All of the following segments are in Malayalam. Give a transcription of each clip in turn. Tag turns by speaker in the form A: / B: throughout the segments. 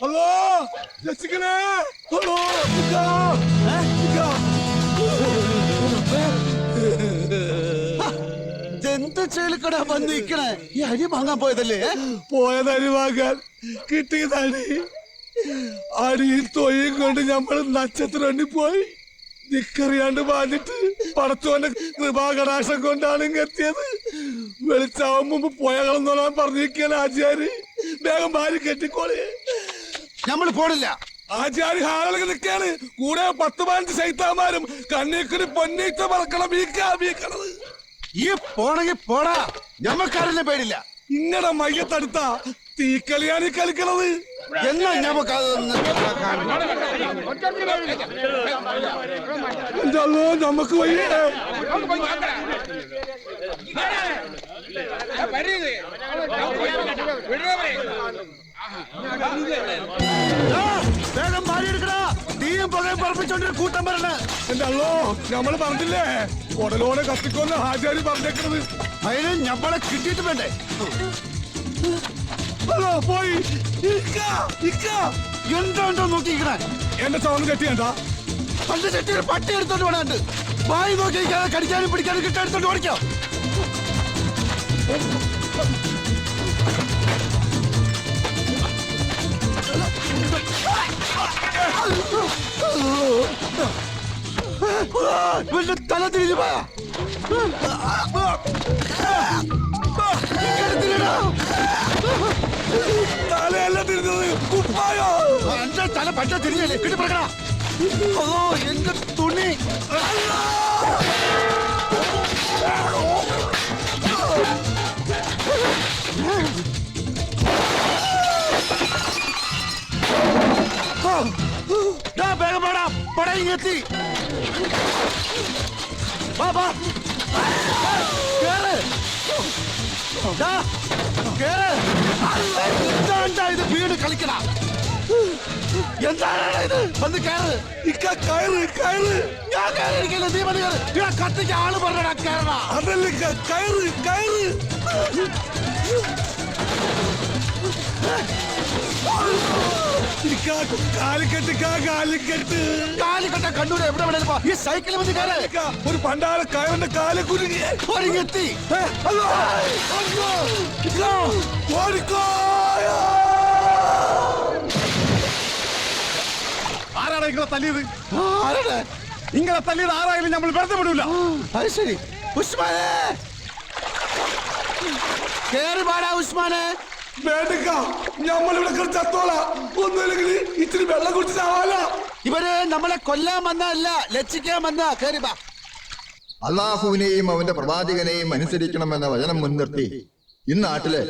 A: ഹലോ രക്ഷിക്കണേ. ഹലോ
B: എന്ത് ചേലിക്കടാ വന്നിരിക്കണേ? ഈ അരി വാങ്ങാൻ പോയതല്ലേ?
A: പോയത് അരി വാങ്ങാൻ, കിട്ടിയത് അരി. അരിയും തൊയ്യും കൊണ്ട് ഞമ്മള് നക്ഷത്രണ്ണി പോയി. നിക്കറിയാണ്ട് വാങ്ങിട്ട് പടച്ചോന്റെ കൃപാകടാശം കൊണ്ടാണ് എത്തിയത്. വെളിച്ചാവും മുമ്പ് പോയകളെന്നോളാൻ പറഞ്ഞിരിക്കുകയാണ് ആചാര്. വേഗം ഭാര്യ കെട്ടിക്കോളി.
B: നമ്മൾ പോണില്ല.
A: ആചാര്യ ഹാളൊക്കെ നിൽക്കാണ്. കൂടെ 10-15 ശൈത്താന്മാരും കണ്ണീക്കിന് പൊന്നീച്ച പറക്കണം. വീക്കണത്
B: ഈ പോണെങ്കിൽ പോടാ, ഞമ്മക്കാരല്ലേ പേടില്ല.
A: ഇങ്ങടെ മയ്യത്തടുത്ത തീക്കളിയാണ് ഈ കളിക്കണത്.
B: എന്നാ ഞമ്മക്ക്
A: എന്തല്ലോ നമുക്ക് വയ്യേ.
B: വേഗം ഭാര്യ എടുക്കടാ. തീയും പുകയും പറപ്പിച്ചോണ്ടൊരു കൂട്ടം വരണേ.
A: എന്തല്ലോ നമ്മള് പറഞ്ഞില്ലേ ഉടലോടെ കത്തിക്കൊന്ന് ആചാര്യ പറഞ്ഞേക്കണത്.
B: അതിന് ഞമ്മളെ കിട്ടിയിട്ട് വേണ്ടേ?
A: ഹലോ പോയി.
B: എന്തോ നോക്കിക്കണേ.
A: എന്റെ സൗണ്ട് കെട്ടിയാണ്ടാ.
B: പണ്ട് ചെട്ടിയിൽ പട്ടി എടുത്തോണ്ട് വേണാണ്ട് വായി നോക്കി കടിക്കാനും പിടിക്കാനും കിട്ടെടുത്തോണ്ട് ഓടിക്കോ. തല തിരിഞ്ഞു പോയാ
A: തലയല്ല തിരിഞ്ഞത്, കുപ്പായോ.
B: എന്റെ തല പറ്റ തിരിഞ്ഞല്ലേ കിട്ടി പറക്കണ. ഓ എന്റെ തുണി. വേഗം പാടാ, പടയിങ്ങെത്തി. എന്താ ഇത് വീട് കളിക്കണ? എന്താണ് ഇത്? വന്ന് കയറ്.
A: കയറ്.
B: ഞാൻ കയറിയിരിക്കില്ല, നീ വന്ന് കയറ്. ഇവിടെ കത്തിക്ക് ആള് പറഞ്ഞ കയറണ.
A: അതല്ലേ കയറ്. കാലിക്കട്ട കണ്ണൂര് എവിടെ വേണേലും ഈ സൈക്കിളിൽ വന്ന് കയറ്. ഒരു പണ്ടാല കയറിന്റെ കാല് കുരുങ്ങി
B: ഒരുങ്ങെത്തി.
C: ആരാണ് നിങ്ങളെ തല്ലിയത്?
B: ആരാണ്
C: നിങ്ങളെ തല്ലിയത്? ആരായാലും നമ്മൾ വെറുതെ വിടൂല.
B: അത് ശരി. ഉസ്മാനെ കേറി പാടാ. ഉസ്മാനെ
A: വേണ്ടക്ക, നമ്മളിവിടെ ചത്തോളാ. ഒന്നുമില്ലെങ്കിൽ ഇച്ചിരി വെള്ളം കുടിച്ചാവാല.
B: ഇവര് നമ്മളെ കൊല്ലാൻ വന്നല്ല, ലക്ഷിക്കാൻ വന്ന. കേറി പാ.
D: അള്ളാഹുവിനെയും അവന്റെ പ്രവാചകനെയും അനുസരിക്കണമെന്ന വചനം മുൻനിർത്തി ഇന്നാട്ടില്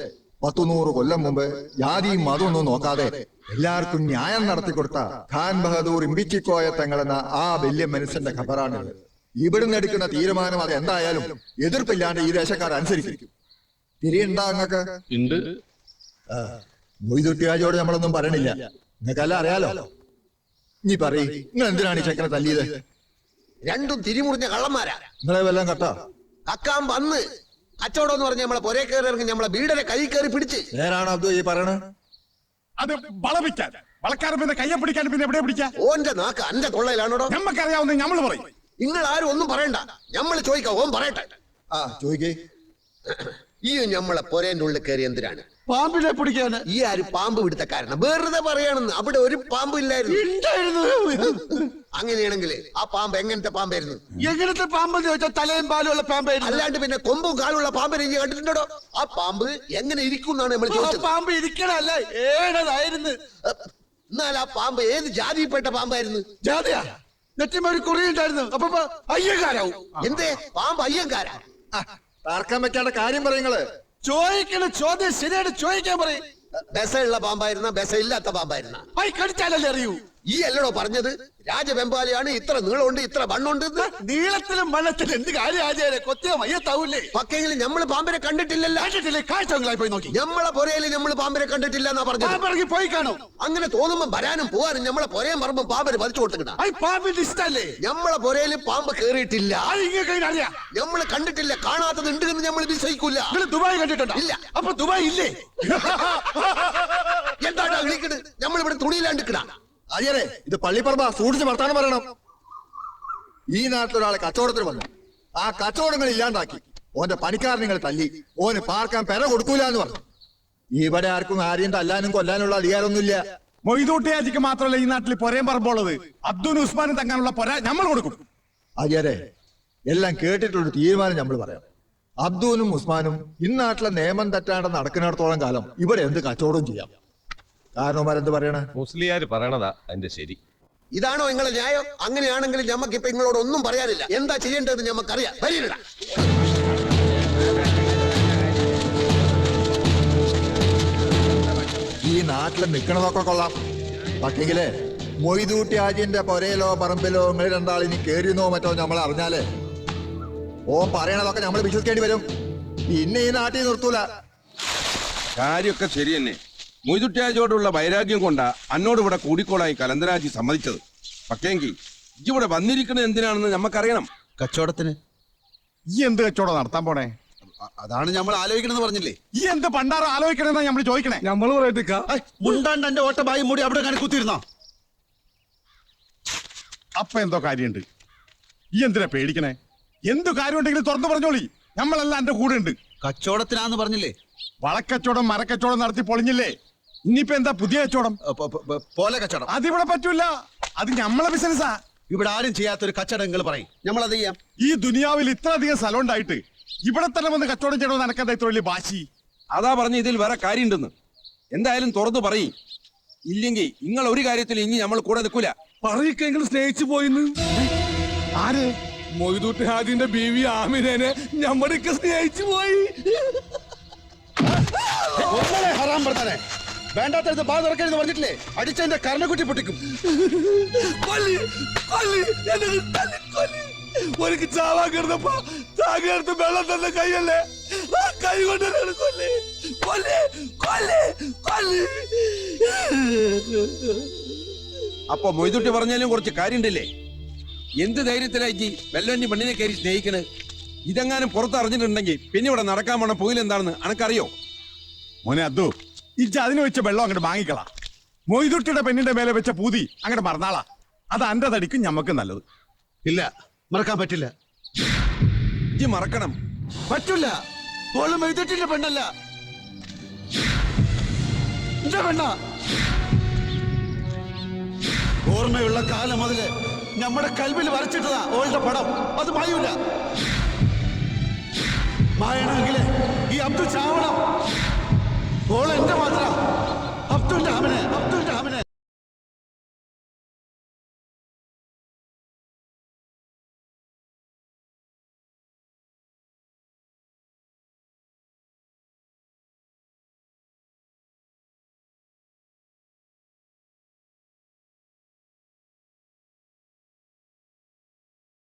D: 100 കൊല്ലം മുമ്പ് ജാതിയും മതമൊന്നും നോക്കാതെ എല്ലാവർക്കും ന്യായം നടത്തിക്കൊടുത്ത ഖാൻ ബഹദൂർ ഇമ്പിച്ചിക്കോയ തങ്ങളെന്ന ആ വലിയ മനുഷ്യന്റെ ഖബറാണിത്. ഇവിടുന്ന് എടുക്കുന്ന തീരുമാനം അത് എന്തായാലും എതിർപ്പില്ലാണ്ട് ഈ ദേശക്കാർ അനുസരിക്കും. തിരിയുണ്ടാ അങ്ങക്ക്? മൊയ്തുട്ടിയാജോട് നമ്മളൊന്നും പറയണില്ല, നിങ്ങൾക്കെല്ലാം അറിയാലോ. നീ പറയ്, നിങ്ങൾ എന്തിനാണ് ഈ ചെക്കനെ തല്ലിയത്?
E: രണ്ടും തിരിമുറിഞ്ഞ കള്ളന്മാരാ.
D: നിങ്ങളെ വല്ലതും കട്ടോ?
E: കക്കാൻ വന്ന് കച്ചവടം എന്ന് പറഞ്ഞ നമ്മളെ പൊരേ കയറി ഇറങ്ങി നമ്മളെ വീടിനെ കൈ കയറി പിടിച്ച്.
D: നേരാണോ അബ്ദു ഈ പറയണത്?
C: അത് വളപിക്കാൻ വളക്കാരൻ പിന്നെ കയ്യെ പിടിക്കാൻ പിന്നെ എവിടെ പിടിക്കാ?
E: ഓന്റെ നാക്ക് അന്റെ തൊള്ളയിലാണോടോ?
C: നമ്മക്കറിയാവുന്ന നമ്മൾ പറയും.
E: നിങ്ങൾ ആരും ഒന്നും പറയണ്ട, നമ്മൾ ചോദിക്കാം. ഓൻ പറയട്ടെ.
D: ആ ചോദിക്കേ.
E: ഈ നമ്മളെ പൊരേന്റെ ഉള്ളിൽ കയറി എന്തിനാണ്?
B: പാമ്പിനെ പിടിക്കാന്.
E: ഈ ആര് പാമ്പ് പിടുത്തക്കാരന്? വെറുതെ പറയാണെന്ന്. അവിടെ ഒരു പാമ്പ് ഇല്ലായിരുന്നു. അങ്ങനെയാണെങ്കിൽ ആ പാമ്പ് എങ്ങനത്തെ പാമ്പായിരുന്നു?
B: എങ്ങനത്തെ പാമ്പെന്ന് ചോദിച്ചാൽ തലയും പാലും ഉള്ള പാമ്പായിരുന്നു.
E: അല്ലാണ്ട് പിന്നെ കൊമ്പും കാലുള്ള പാമ്പിനെ ഇനി കണ്ടിട്ടുണ്ടോ? ആ പാമ്പ് എങ്ങനെ ഇരിക്കും എന്നാണ് നമ്മൾ ചോദിച്ചത്.
B: പാമ്പ് ഇരിക്കണല്ല, ഏടതായിരുന്നു.
E: എന്നാൽ ആ പാമ്പ് ഏത് ജാതിയിൽപ്പെട്ട പാമ്പായിരുന്നു?
B: ജാതിയാ. നെറ്റിമ ഒരു കുറിയുണ്ടായിരുന്നു. അപ്പൊ അയ്യങ്കാരാവും.
E: എന്തേ പാമ്പ് അയ്യങ്കാരാ?
D: തർക്കം വെക്കാണ്ട കാര്യം പറയുങ്ങള്.
B: ചോദിക്കണ ചോദ്യം ശരിയായിട്ട് ചോദിക്കാൻ പറയും.
E: ബെസയുള്ള പാമ്പായിരുന്ന ബെസ ഇല്ലാത്ത പാമ്പായിരുന്ന?
B: കടിച്ചാലല്ലേ അറിയൂ.
E: ഈ അല്ലടോ പറഞ്ഞത് രാജവെമ്പാലയാണ് ഇത്ര നീളമുണ്ട് ഇത്ര വണ്ണുണ്ട്
B: നീളത്തിലും വണ്ണത്തിലും എന്ത് കാര്യം ആചാര്യ കൊത്തിയ മയ്യത്താവൂലേ?
E: പക്കെങ്കിലും നമ്മള് പാമ്പിനെ കണ്ടിട്ടില്ലല്ലോ.
B: കണ്ടിട്ടില്ലേ? കാഴ്ചകളായി പോയി നോക്കി.
E: നമ്മളെ പുരയില് നമ്മള് പാമ്പിനെ കണ്ടിട്ടില്ല എന്നാ പറഞ്ഞത്.
B: പാമ്പിറങ്ങി പോയി കാണും.
E: അങ്ങനെ തോന്നുമ്പോ വരാനും പോവാനും നമ്മളെ പുരയും പറമ്പും പാമ്പിന് വലിച്ചു കൊടുത്തിട്ടാ.
B: പാമ്പിന്റെ ഇഷ്ടല്ലേ?
E: നമ്മളെ പുരയില് പാമ്പ് കേറിയിട്ടില്ല.
B: അത് ഇങ്ങനെ അറിയാം.
E: നമ്മള് കണ്ടിട്ടില്ല, കാണാത്തത് ഉണ്ട് എന്ന് നമ്മൾ വിശ്വസിക്കൂല.
B: നിങ്ങൾ ദുബായ് കണ്ടിട്ടുണ്ടോ?
E: ഇല്ല.
B: അപ്പൊ ദുബായ് ഇല്ലേ?
E: എന്താ വിളിക്കണ്? നമ്മളിവിടെ തുണിയിലാണ്ടിക്കണ.
D: അയ്യരെ ഇത് പള്ളിപ്പറമ്പ, സൂക്ഷിച്ച് വർത്താനം പറയണം. ഈ നാട്ടിലൊരാളെ കച്ചവടത്തിന് വന്നു, ആ കച്ചവടങ്ങൾ ഇല്ലാണ്ടാക്കി ഓന്റെ പണിക്കാരൻ നിങ്ങൾ തല്ലി, ഓന് പാർക്കാൻ പെര കൊടുക്കൂല എന്ന് പറഞ്ഞു. ഇവിടെ ആർക്കും ആരെയും തല്ലാനും കൊല്ലാനുള്ള അധികാരമൊന്നുമില്ല.
C: മൊയ്തൂട്ടിയാജിക്ക് മാത്രമല്ല ഈ നാട്ടിൽ പൊരയും പറമ്പുള്ളത്. അബ്ദുൽ ഉസ്മാനും തങ്ങാനുള്ള പൊര നമ്മൾ കൊടുക്കും.
D: അയ്യരെ എല്ലാം കേട്ടിട്ടൊരു തീരുമാനം നമ്മൾ പറയാം. അബ്ദൂനും ഉസ്മാനും ഇന്നാട്ടിലെ നിയമം തെറ്റാണ്ട് നടക്കുന്നിടത്തോളം കാലം ഇവിടെ എന്ത് കച്ചവടവും ചെയ്യാം. കാരണവന്മാരെന്ത് പറയണ?
F: മുസ്ലിയാർ പറയണതാ അതിന്റെ ശരി.
E: ഇതാണോ നിങ്ങളെ ന്യായം? അങ്ങനെയാണെങ്കിൽ ഞമ്മക്ക് ഇപ്പൊ നിങ്ങളോട് ഒന്നും പറയാനില്ല. എന്താ ചെയ്യേണ്ടതെന്ന് ഞമ്മക്കറിയാം. വരില്ല.
D: ഈ നാട്ടിൽ നിക്കണതൊക്കെ കൊള്ളാം, പക്ഷെങ്കിലേ മൊയ്തൂട്ടി ആജിന്റെ പൊരയിലോ പറമ്പിലോ നിങ്ങൾ രണ്ടാളിനി കേറിയെന്നോ മറ്റോ നമ്മൾ അറിഞ്ഞാലേ ഓ പറയണതൊക്കെ നമ്മൾ വിശ്വസിക്കേണ്ടി വരും. പിന്നെ ഈ നാട്ടിൽ നിർത്തൂല.
A: കാര്യമൊക്കെ ശരി തന്നെ. മൊയ്തുട്ടിയാജോടുള്ള വൈരാഗ്യം കൊണ്ടാ അന്നോട് ഇവിടെ കൂടിക്കോളായി കലന്തരാജി സമ്മതിച്ചത്. പക്ഷേങ്കി ഇവിടെ വന്നിരിക്കുന്നത് എന്തിനാണെന്ന് നമുക്കറിയണം.
B: കച്ചവടത്തിന്.
C: ഈ എന്ത് കച്ചവടം നടത്താൻ പോണേ?
B: അതാണ് നമ്മൾ ആലോചിക്കണമെന്ന് പറഞ്ഞില്ലേ?
C: ഈ എന്ത് പണ്ടാറ് ആലോചിക്കണെന്നാ നമ്മൾ ചോദിക്കണേ.
A: നമ്മൾ പറയട്ടിക്ക
B: മുണ്ടാണ്ട് എന്റെ ഓട്ട ബായി മൂടി അവിടെ കാണി കുത്തിയിരുന്നോ?
C: അപ്പൊ എന്തോ കാര്യമുണ്ട്. ഈ എന്തിനാ പേടിക്കണേ? എന്തു കാര്യമുണ്ടെങ്കിലും തുറന്നു പറഞ്ഞോളി, നമ്മളെല്ലാം എന്റെ കൂടെ ഉണ്ട്.
B: കച്ചവടത്തിനാന്ന് പറഞ്ഞില്ലേ?
C: വളക്കച്ചവടം മരക്കച്ചവടം നടത്തി പൊളിഞ്ഞില്ലേ? ഇനിയിപ്പോ എന്താ പുതിയ കച്ചവടം?
B: പോലെ കച്ചവടം
C: അതിവിടെ പറ്റൂല. അത് നമ്മളെ ബിസിനസ്സാ.
B: ഇവിടെ ആരും ചെയ്യാത്തൊരു കച്ചവടം നിങ്ങൾ പറയും, നമ്മൾ അത് ചെയ്യാം.
C: ഈ ദുനിയാവിൽ ഇത്ര അധികം സ്ഥലം ഉണ്ടായിട്ട് ഇവിടെ തന്നെ വന്ന് കച്ചവടം ചെയ്യണമെന്ന് എനക്കെന്താ ഇത്ര വലിയ വാശി?
A: അതാ പറഞ്ഞ ഇതിൽ വേറെ കാര്യമുണ്ടെന്ന്. എന്തായാലും തുറന്നു പറയും. ഇല്ലെങ്കിൽ നിങ്ങൾ ഒരു കാര്യത്തിൽ ഇനി നമ്മൾ കൂടെ നിൽക്കൂല. പറയിക്കെങ്കിൽ സ്നേഹിച്ചു പോയിന്ന്.
C: ആര്?
A: മൊയ്തൂട്ടി ഹാജിന്റെ ബീവി ആമിനെ ഞമ്മടൊക്കെ സ്നേഹിച്ചു പോയി.
B: ഹറാം പറഞ്ഞേ, വേണ്ടാത്തടുത്ത് ബാ തുറക്കരുത് പറഞ്ഞിട്ടില്ലേ? അടിച്ചതിന്റെ കർണക്കുറ്റി പൊട്ടിക്കും.
A: ഒരിക്കൽ ചാവാൻ കിടന്നപ്പോ താകെടുത്ത് വെള്ളം തന്ന കൈയല്ലേ, ആ കൈ കൊണ്ട് കൊല്ലേ കൊല്ലേ കൊല്ലേ കൊല്ലേ. അപ്പൊ മൊയ്തുട്ടി പറഞ്ഞാലും കുറച്ച് കാര്യണ്ടല്ലേ? എന്ത് ധൈര്യത്തിലായി വെല്ലവന്റെ പെണ്ണിനെ കയറി സ്നേഹിക്കണ്? ഇതെങ്ങാനും പുറത്ത് അറിഞ്ഞിട്ടുണ്ടെങ്കിൽ പിന്നെ ഇവിടെ നടക്കാൻ പോണ പോയിലെന്താണെന്ന് അനക്കറിയോ?
C: മോനെ അദ്ദു, ഇജ്ജ് അതിന് വെച്ച വെള്ളം അങ്ങോട്ട് വാങ്ങിക്കളാ. മൊയ്തുട്ടിയുടെ പെണ്ണിന്റെ മേലെ വെച്ച പൂതി അങ്ങോട്ട് മറന്നാളാ. അത് അന്റെ തടിക്കും ഞമ്മക്ക് നല്ലത്.
B: ഇല്ല, മറക്കാൻ പറ്റില്ല.
A: ഇജ്ജ് മറക്കണം.
B: പറ്റില്ല. ഓളും എഴുതിട്ടില്ല പെണ്ണല്ല, എന്റെ പെണ്ണ. ഓർമ്മയുള്ള കാലം മുതല് നമ്മുടെ കൽവിൽ വരച്ചിട്ടതാ ഓളുടെ പടം. അത് മായൂല. മായണമെങ്കില് ഈ അബ്ദു ചാവണം. ഓൾ എന്റെ മാത്രം. അബ്ദുന്റെ അവനെ